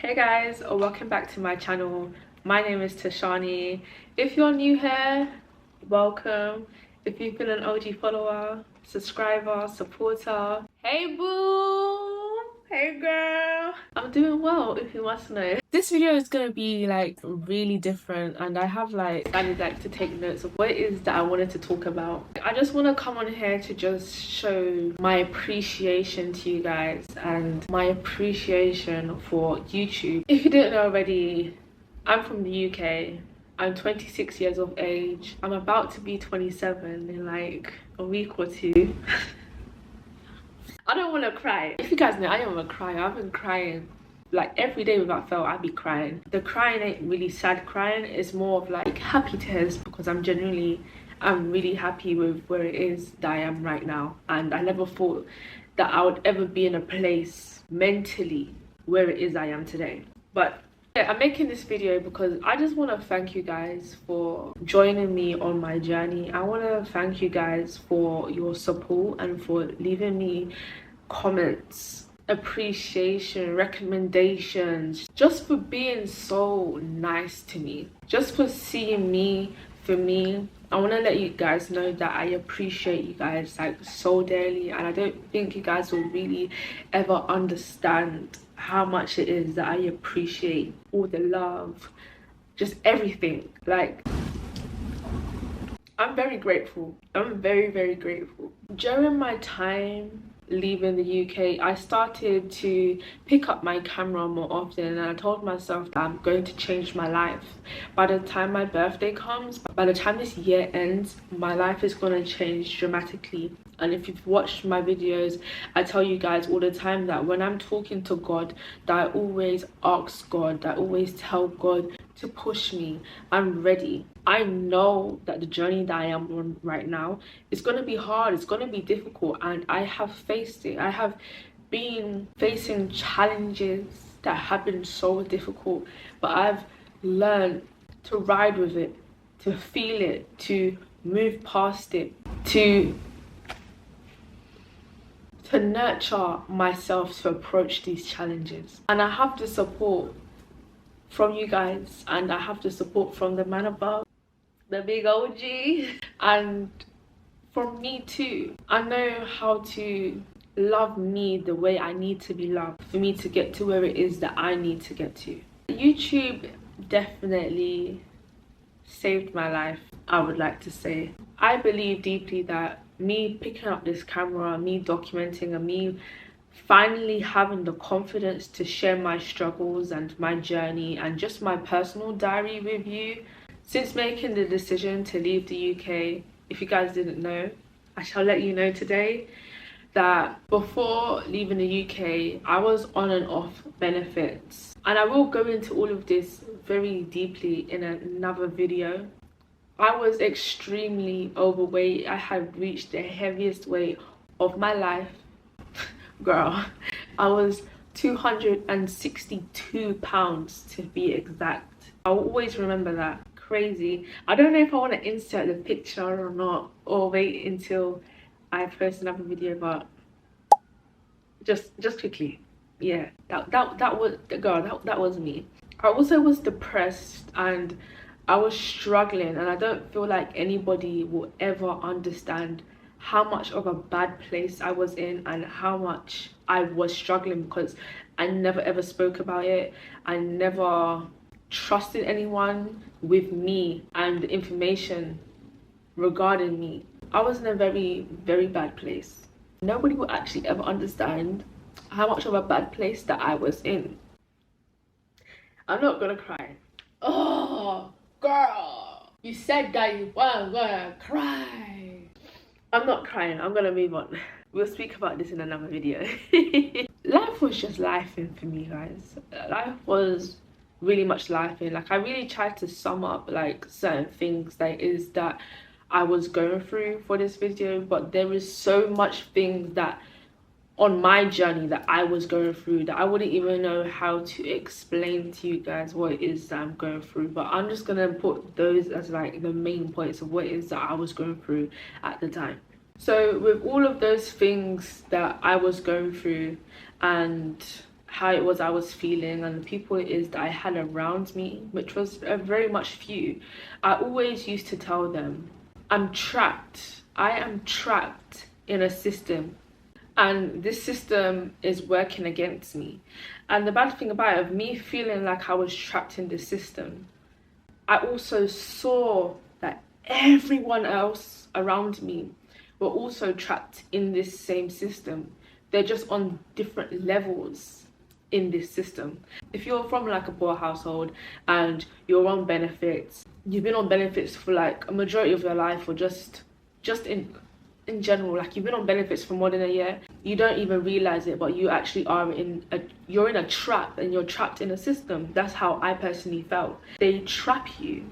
Hey guys, welcome back to my channel. My name is Tashani. If you're new here, welcome. If you've been an OG follower, subscriber, supporter, hey boo, hey girl, I'm doing well if you must know. This video is gonna be like really different, and I have decided to take notes of what it is that I wanted to talk about. I just want to come on here to just show my appreciation to you guys and my appreciation for YouTube. If you didn't know already, I'm from the UK. I'm 26 years of age. I'm about to be 27 in like a week or two. I don't want to cry. If you guys know, I am a crier. I've been crying like every day without fail. I'd be crying. The crying ain't really sad crying. It's more of like happy tears because I'm really happy with where it is that I am right now. And I never thought that I would ever be in a place mentally where it is I am today. But yeah, I'm making this video because I just want to thank you guys for joining me on my journey. I want to thank you guys for your support and for leaving me comments, appreciation, recommendations, just for being so nice to me, just for seeing me for me. I want to let you guys know that I appreciate you guys like so dearly, and I don't think you guys will really ever understand how much it is that I appreciate all the love, just everything. Like, I'm very grateful. I'm very grateful. During my time leaving the UK, I started to pick up my camera more often, and I told myself that I'm going to change my life. By the time my birthday comes, by the time this year ends, my life is going to change dramatically. And if you've watched my videos, I tell you guys all the time that when I'm talking to God, that I always ask God, that I always tell God to push me. I'm ready. I know that the journey that I am on right now is going to be hard, it's going to be difficult, and I have faced it. I have been facing challenges that have been so difficult, but I've learned to ride with it, to feel it, to move past it, to nurture myself to approach these challenges. And I have the support from you guys, and I have the support from the man above, the big OG, and from me too. I know how to love me the way I need to be loved for me to get to where it is that I need to get to. YouTube definitely saved my life, I would like to say. I believe deeply that me picking up this camera, me documenting, and me finally having the confidence to share my struggles and my journey and just my personal diary with you. Since making the decision to leave the UK, if you guys didn't know, I shall let you know today that before leaving the UK, I was on and off benefits. And I will go into all of this very deeply in another video. I was extremely overweight. I had reached the heaviest weight of my life. Girl, I was 262 pounds to be exact. I'll always remember that. Crazy. I don't know if I want to insert the picture or not, or wait until I post another video, but just quickly. Yeah, that was, girl, that was me. I also was depressed and I was struggling, and I don't feel like anybody will ever understand how much of a bad place I was in and how much I was struggling, because I never ever spoke about it. I never trusted anyone with me and the information regarding me. I was in a very bad place. Nobody will actually ever understand how much of a bad place that I was in. I'm not gonna cry. Oh, girl, you said that you weren't gonna cry. I'm not crying. I'm gonna move on. We'll speak about this in another video. Life was just lifing for me, guys. Life was really much lifing. Like, I really tried to sum up like certain things that I was going through for this video, but there is so much things that on my journey that I was going through that I wouldn't even know how to explain to you guys what it is that I'm going through. But I'm just gonna put those as like the main points of what it is that I was going through at the time. So with all of those things that I was going through and how it was I was feeling and the people it is that I had around me, which was a very much few, I always used to tell them, I'm trapped. I am trapped in a system, and this system is working against me. And the bad thing about it, of me feeling like I was trapped in this system, I also saw that everyone else around me were also trapped in this same system. They're just on different levels in this system. If you're from like a poor household and you're on benefits, you've been on benefits for like a majority of your life, or just in general, like you've been on benefits for more than a year, you don't even realize it, but you actually are you're in a trap, and you're trapped in a system. That's how I personally felt. They trap you,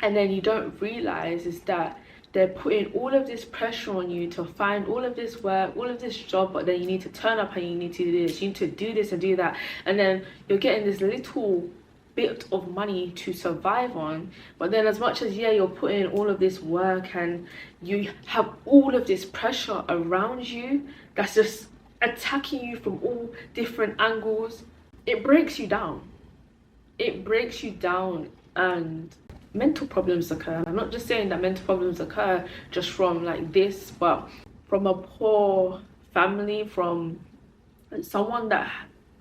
and then you don't realize is that they're putting all of this pressure on you to find all of this work, all of this job, but then you need to turn up and you need to do this, you need to do this and do that, and then you're getting this little bit of money to survive on. But then as much as, yeah, you're putting in all of this work and you have all of this pressure around you that's just attacking you from all different angles, it breaks you down. It breaks you down, and mental problems occur. I'm not just saying that mental problems occur just from like this, but from a poor family, from someone that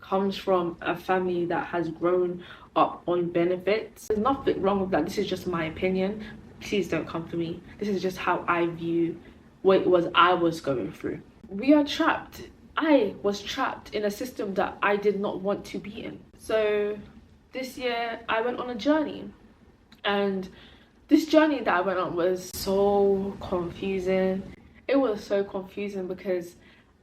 comes from a family that has grown up on benefits. There's nothing wrong with that. This is just my opinion. Please don't come for me. This is just how I view what it was I was going through. We are trapped. I was trapped in a system that I did not want to be in. So this year I went on a journey, and this journey that I went on was so confusing. It was so confusing because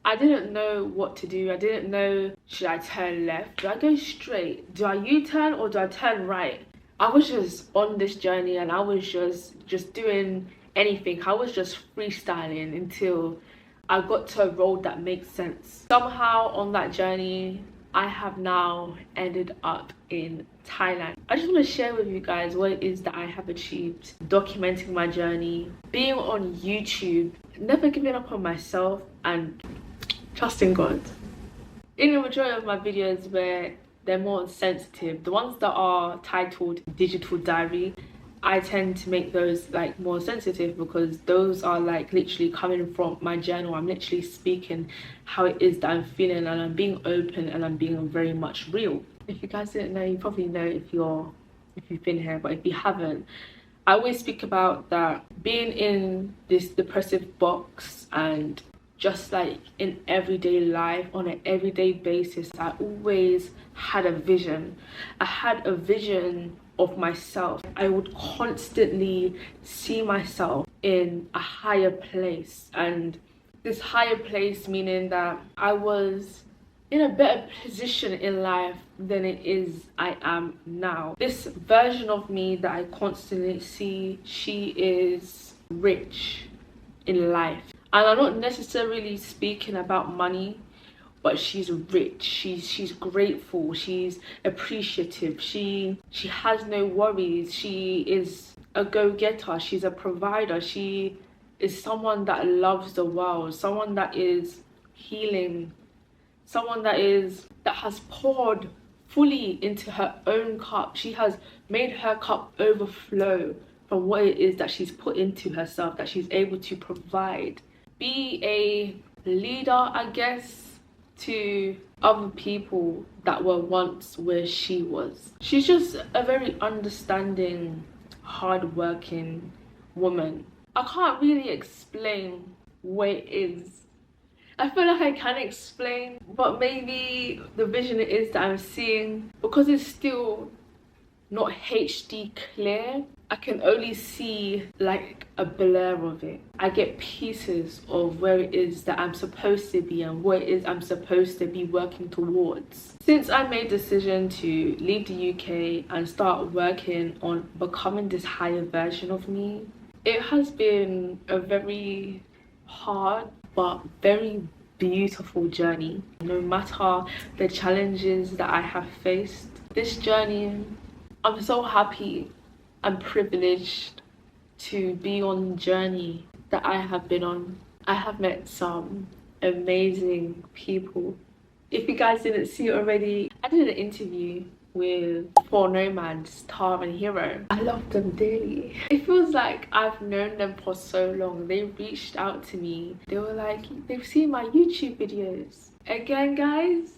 I didn't know what to do. I didn't know, should I turn left? Do I go straight? Do I U-turn or do I turn right? I was just on this journey, and I was just doing anything. I was just freestyling until I got to a road that makes sense. Somehow on that journey, I have now ended up in Thailand. I just want to share with you guys what it is that I have achieved, documenting my journey, being on YouTube, never giving up on myself, and trusting God. In the majority of my videos where they're more sensitive, the ones that are titled Digital Diary, I tend to make those like more sensitive because those are like literally coming from my journal. I'm literally speaking how it is that I'm feeling, and I'm being open, and I'm being very much real. If you guys didn't know, you probably know if you've been here, but if you haven't, I always speak about that being in this depressive box, and just like in everyday life, on an everyday basis, I always had a vision. I had a vision of myself. I would constantly see myself in a higher place, and this higher place meaning that I was in a better position in life than I am now. This version of me that I constantly see, she is rich in life. And I'm not necessarily speaking about money, but she's rich, she's grateful, she's appreciative, she has no worries, she is a go-getter, she's a provider, she is someone that loves the world, someone that is healing, someone that has poured fully into her own cup. She has made her cup overflow from what it is that she's put into herself, that she's able to provide. Be a leader, I guess, to other people that were once where she was. She's just a very understanding, hardworking woman. I can't really explain what it is. I feel like I can explain, but maybe the vision it is that I'm seeing, because it's still not HD clear, I can only see like a blur of it. I get pieces of where it is that I'm supposed to be and what it is I'm supposed to be working towards. Since I made the decision to leave the UK and start working on becoming this higher version of me, it has been a very hard but very beautiful journey. No matter the challenges that I have faced, this journey, I'm so happy and privileged to be on the journey that I have been on. I have met some amazing people If you guys didn't see it already, I did an interview with four nomads, Tah and Hiro. I love them dearly. It feels like I've known them for so long. They reached out to me. They were like, they've seen my YouTube videos. Again, guys,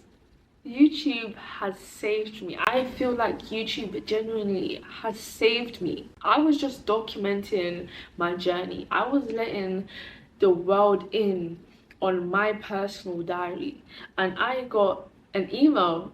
YouTube has saved me. I feel like YouTube genuinely has saved me. I was just documenting my journey. I was letting the world in on my personal diary, and I got an email,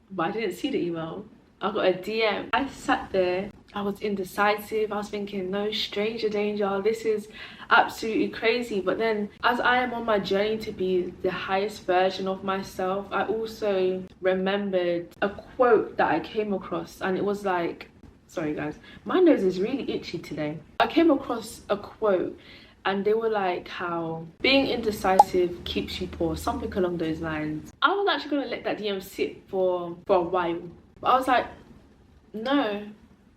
but I didn't see the email. I got a DM. I sat there, I was indecisive. I was thinking, no, stranger danger, this is absolutely crazy. But then, as I am on my journey to be the highest version of myself, I also remembered a quote that I came across, and it was like, sorry guys, my nose is really itchy today. I came across a quote, and they were like how being indecisive keeps you poor, something along those lines. I was actually gonna let that DM sit for a while, but I was like, no,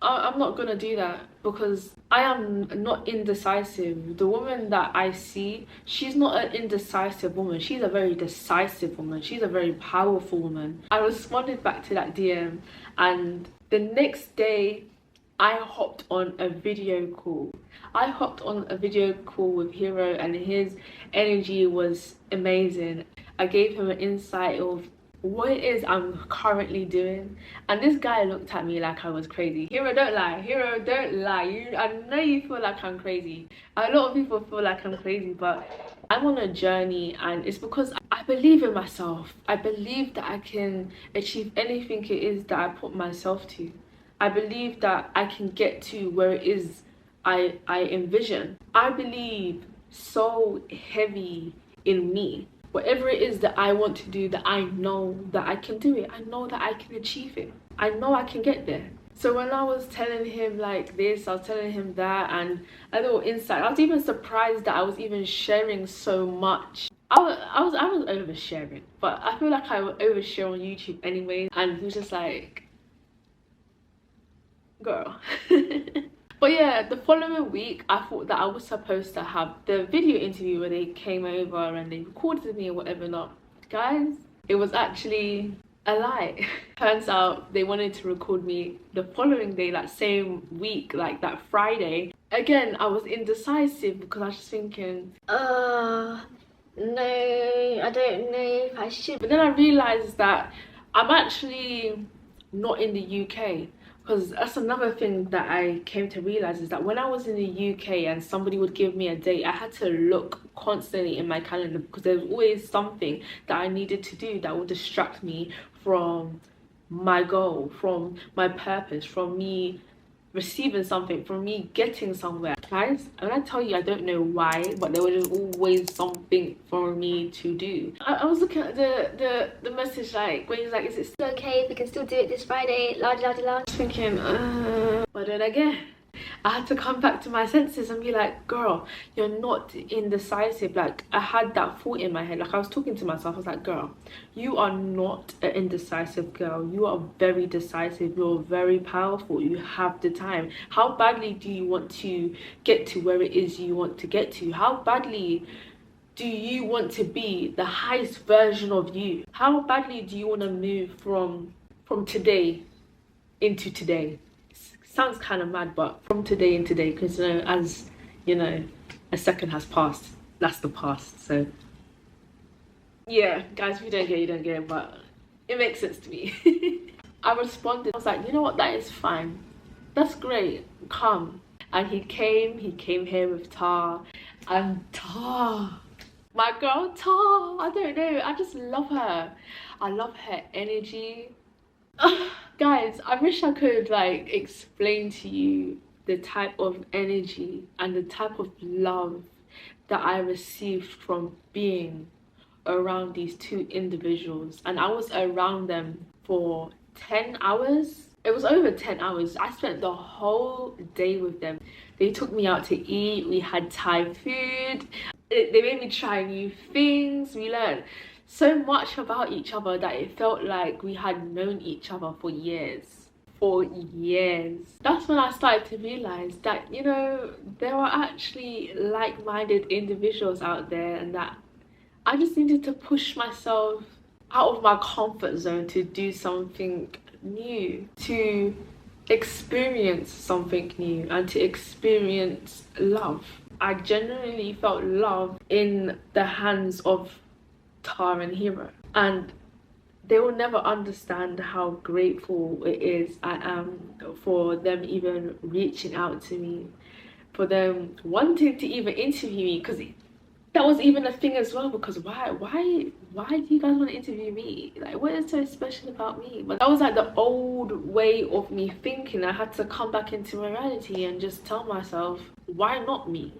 I'm not gonna do that, because I am not indecisive. The woman that I see, she's not an indecisive woman. She's a very decisive woman. She's a very powerful woman. I responded back to that DM, and the next day I hopped on a video call. I hopped on a video call with Hiro, and his energy was amazing. I gave him an insight of what it is I'm currently doing, and this guy looked at me like I was crazy. Hiro, don't lie. Hiro, don't lie. I know you feel like I'm crazy. A lot of people feel like I'm crazy, but I'm on a journey, and it's because I believe in myself. I believe that I can achieve anything it is that I put myself to. I believe that I can get to where it is I envision. I believe so heavy in me. Whatever it is that I want to do, that I know that I can do it. I know that I can achieve it. I know I can get there. So when I was telling him like this, I was telling him that, and a little insight, I was even surprised that I was even sharing so much. I was oversharing, but I feel like I would overshare on YouTube anyway. And he was just like, girl. But yeah, the following week I thought that I was supposed to have the video interview where they came over and they recorded me or whatever not. Guys, it was actually a lie. Turns out they wanted to record me the following day, that same week, like that Friday. Again, I was indecisive because I was just thinking, no, I don't know if I should. But then I realized that I'm actually not in the UK. Because that's another thing that I came to realize, is that when I was in the UK and somebody would give me a date, I had to look constantly in my calendar, because there was always something that I needed to do that would distract me from my goal, from my purpose, from me receiving something, from me getting somewhere. Guys, when I tell you I don't know why, but there was just always something for me to do. I was looking at the message, like when he's like, is it still okay if we can still do it this Friday, la la la, thinking but then again I had to come back to my senses and be like, girl, you're not indecisive. Like, I had that thought in my head, like I was talking to myself. I was like, girl, you are not an indecisive girl. You are very decisive. You're very powerful. You have the time. How badly do you want to get to where it is you want to get to? How badly do you want to be the highest version of you? How badly do you want to move from today into today? Sounds kind of mad, but from today in today, because you know, as you know, a second has passed. That's the past. So yeah, guys, if you don't get it, you don't get it, but it makes sense to me. I responded. I was like, you know what, that is fine. That's great. Come. And he came here with Tah, and Tah, my girl Tah, I don't know, I just love her. I love her energy. Guys, I wish I could like explain to you the type of energy and the type of love that I received from being around these two individuals. And I was around them for 10 hours. It was over 10 hours. I spent the whole day with them. They took me out to eat. We had Thai food. They made me try new things. We learned so much about each other that it felt like we had known each other for years. That's when I started to realize that, you know, there are actually like-minded individuals out there, and that I just needed to push myself out of my comfort zone to do something new, to experience something new, and to experience love. I genuinely felt love in the hands of Tah and Hiro, and they will never understand how grateful it is I am for them even reaching out to me, for them wanting to even interview me, because that was even a thing as well. Because why do you guys want to interview me? Like, what is so special about me? But that was like the old way of me thinking. I had to come back into reality and just tell myself, why not me?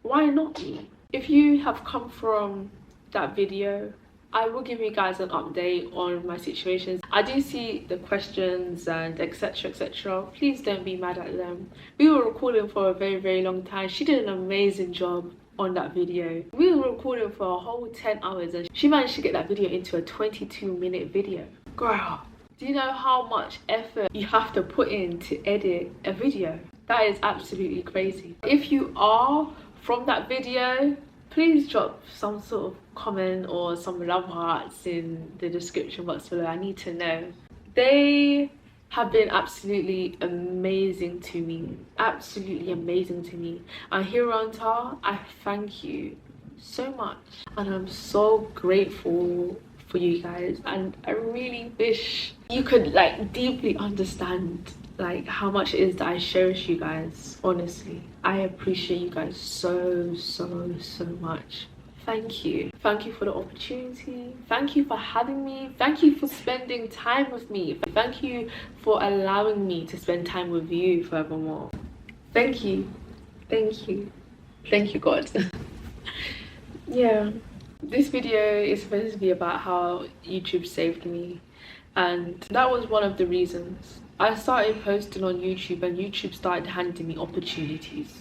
Why not me? If you have come from that video, I will give you guys an update on my situations. I do see the questions and etc, etc. Please don't be mad at them. We were recording for a very long time. She did an amazing job on that video. We were recording for a whole 10 hours and she managed to get that video into a 22-minute video. Girl, do you know how much effort you have to put in to edit a video? That is absolutely crazy. If you are from that video, please drop some sort of comment or some love hearts in the description box below. I need to know. They have been absolutely amazing to me. Absolutely amazing to me. And Hiro Tah, I thank you so much. And I'm so grateful for you guys. And I really wish you could like deeply understand like how much it is that I cherish you guys. Honestly, I appreciate you guys so much. Thank you for the opportunity. Thank you for having me. Thank you for spending time with me. Thank you for allowing me to spend time with you furthermore. Thank you God. Yeah, this video is supposed to be about how YouTube saved me, and that was one of the reasons I started posting on YouTube, and YouTube started handing me opportunities.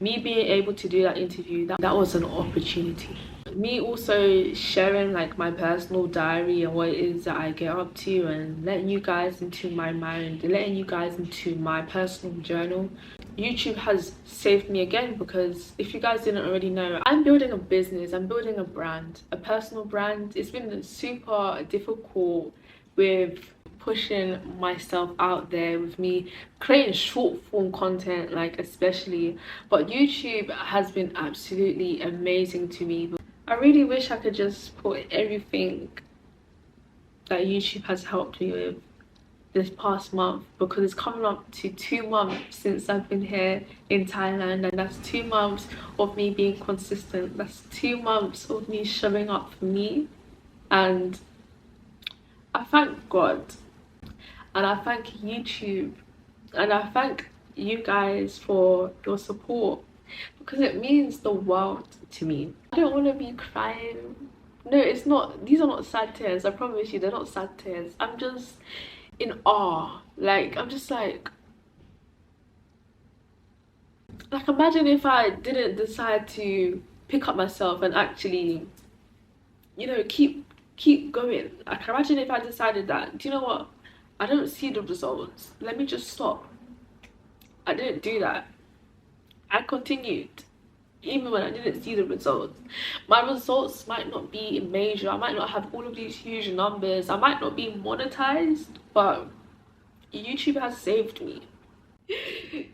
Me being able to do that interview, that was an opportunity. Me also sharing like my personal diary and what it is that I get up to, and letting you guys into my mind, letting you guys into my personal journal. YouTube has saved me again, because if you guys didn't already know, I'm building a business, I'm building a brand, a personal brand. It's been super difficult with pushing myself out there, with me creating short form content, like especially, but YouTube has been absolutely amazing to me. I really wish I could just put everything that YouTube has helped me with this past month, because it's coming up to 2 months since I've been here in Thailand, and that's 2 months of me being consistent. That's 2 months of me showing up for me, and I thank God. And I thank YouTube, and I thank you guys for your support, because it means the world to me. I don't want to be crying. No, it's not. These are not sad tears. I promise you, they're not sad tears. I'm just in awe. Like, I'm just like imagine if I didn't decide to pick up myself and actually, you know, keep going. Like, imagine if I decided that, do you know what? I don't see the results. Let me just stop. I didn't do that. I continued, even when I didn't see the results. My results might not be major. I might not have all of these huge numbers. I might not be monetized, but YouTube has saved me.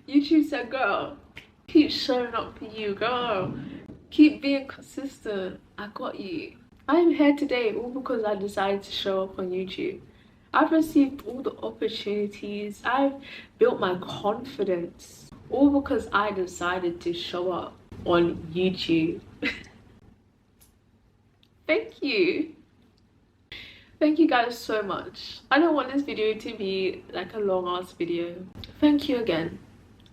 YouTube said, girl, keep showing up for you, girl. Keep being consistent. I got you. I'm here today all because I decided to show up on YouTube. I've received all the opportunities. I've built my confidence, all because I decided to show up on YouTube. Thank you. Thank you guys so much. I don't want this video to be like a long ass video. Thank you again.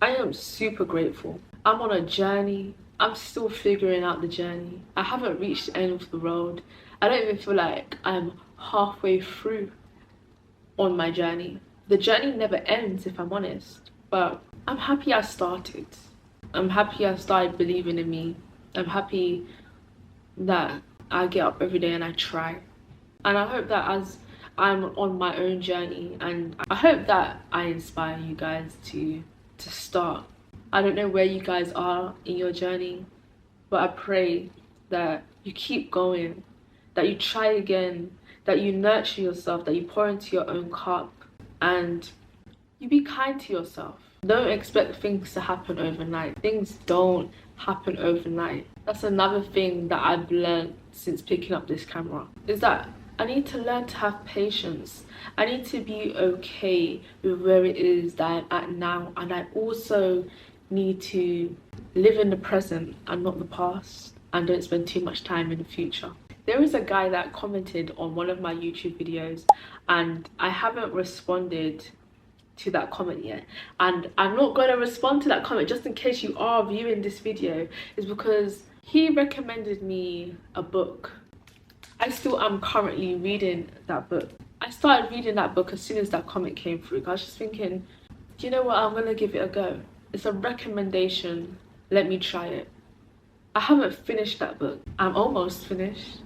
I am super grateful. I'm on a journey. I'm still figuring out the journey. I haven't reached the end of the road. I don't even feel like I'm halfway through on my journey. The journey never ends, if I'm honest, but I'm happy I started. I'm happy I started believing in me. I'm happy that I get up every day and I try, and I hope that as I'm on my own journey, and I hope that I inspire you guys to start. I don't know where you guys are in your journey, but I pray that you keep going, that you try again, that you nurture yourself, that you pour into your own cup, and you be kind to yourself. Don't expect things to happen overnight. Things don't happen overnight. That's another thing that I've learned since picking up this camera, is that I need to learn to have patience. I need to be okay with where it is that I'm at now, and I also need to live in the present and not the past, and don't spend too much time in the future. There is a guy that commented on one of my YouTube videos, and I haven't responded to that comment yet, and I'm not going to respond to that comment just in case you are viewing this video, is because he recommended me a book. I still am currently reading that book. I started reading that book as soon as that comment came through. I was just thinking, you know what, I'm gonna give it a go. It's a recommendation, let me try it. I haven't finished that book. I'm almost finished,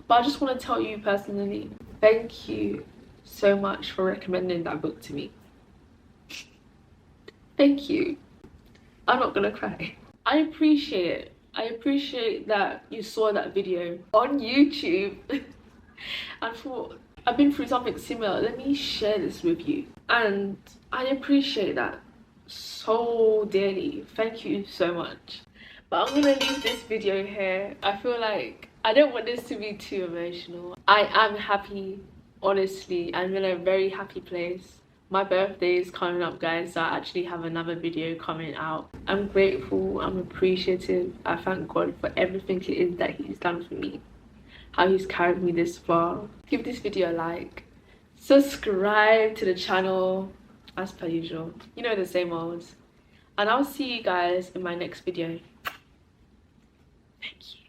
but I just want to tell you personally, thank you so much for recommending that book to me. Thank you. I'm not gonna cry. I appreciate it. I appreciate that you saw that video on YouTube and thought, I've been through something similar, let me share this with you. And I appreciate that so dearly. Thank you so much. But I'm gonna leave this video here. I feel like I don't want this to be too emotional. I am happy, honestly. I'm in a very happy place. My birthday is coming up, guys, so I actually have another video coming out. I'm grateful, I'm appreciative. I thank God for everything it is that he's done for me, how he's carried me this far. Give this video a like, subscribe to the channel as per usual, you know, the same old, and I'll see you guys in my next video. Thank you.